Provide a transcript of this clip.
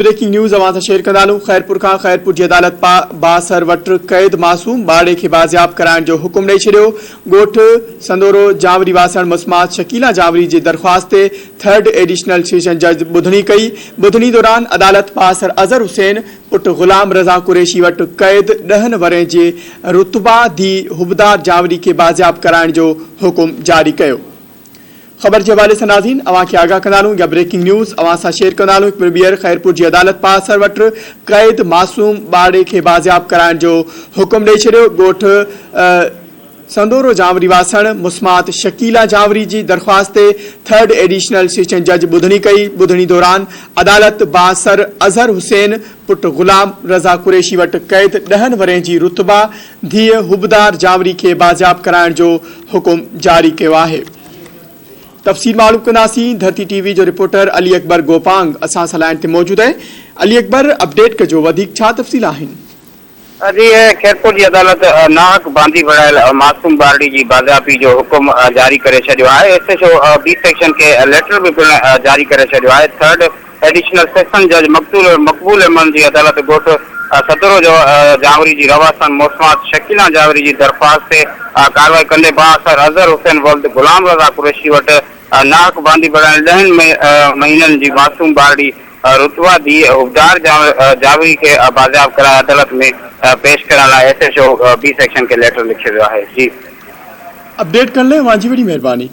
Breaking news अवां सां share कंदा आहियूं। ख़ैरपुर खां ख़ैरपुर जी अदालत बासर वटि क़ैद मासूम बाड़े खे बाज़ियाब कराइण जो हुकुम ॾेई छॾियो। ॻोठ संदोरो जावरी वासण मुस्मात शकीला जावरी जी दरख़्वास्त ते थर्ड एडिशनल सेशन जज ॿुधणी कई। ॿुधणी दौरान अदालत बासर अज़हर हुसैन पुट ग़ुलाम रज़ा कुरैशी वटि क़ैद 10 वरह जे रुतबा धी हुबदार जावरी खे बाज़ियाब कराइण जो हुकुम जारी कयो। ख़बर के हवाले से नाज़रीन अवां खे आगाह कंदा आहियूं या ब्रेकिंग न्यूज़ अवां सां शेयर कंदा आहियूं। हिकु ॿीहर ख़ैरपुर जी अदालत बासर वटि क़ैद मासूम बाड़े खे बाज़ियाब कराइण जो हुकुम ॾेई छॾियो। ॻोठ संदोरो जावरी वासण मुस्मात शकीला जावरी जी दरख़्वास्त ते थर्ड एडिशनल सेशन जज ॿुधणी कई। ॿुधणी दौरान अदालत बासर अज़हर हुसैन पुट ग़ुलाम रज़ा कुरैशी वटि क़ैद 10 वरह जी रुतबा धीअ हुबदार जावरी खे बाज़ियाब कराइण जो हुकुम जारी कयो आहे। तफ़सील मालूम कंदासीं। धरती टीवी जो रिपोर्टर अली अकबर गोपांग असां सां लाइन ते मौजूद है। अली अकबर, अपडेट कजो, वधीक छा तफ़सील आहिनि? जी खैरपुर जी अदालत नाहक बांधी बणायल मासूम बारड़ी जी बाज़ियाबी जो हुकुम जारी करे छॾियो आहे। एसएचओ बी सेक्शन के लेटर भी जारी करे छॾियो आहे। थर्ड एडिशनल सेशन जज मकबूल अहमद जी अदालत ॻोठ सदरो जो जावरी जी रवासन मोसमात शकीला जावरी जी दरख़्वास्त ते कार्रवाई कंदे बासर अज़हर हुसैन वल्द ग़ुलाम रज़ा कुरैशी वटि नाहक बांधी बणायल 10 महीननि जी मासूम बारड़ी रुतबा दी हुबदार जावरी के बाज़ियाब कराए अदालत में पेश करण लाइ एसएचओ बी सेक्शन के लेटर लिखियो वियो आहे। जी अपडेट करण लाइ तव्हांजी वॾी महिरबानी।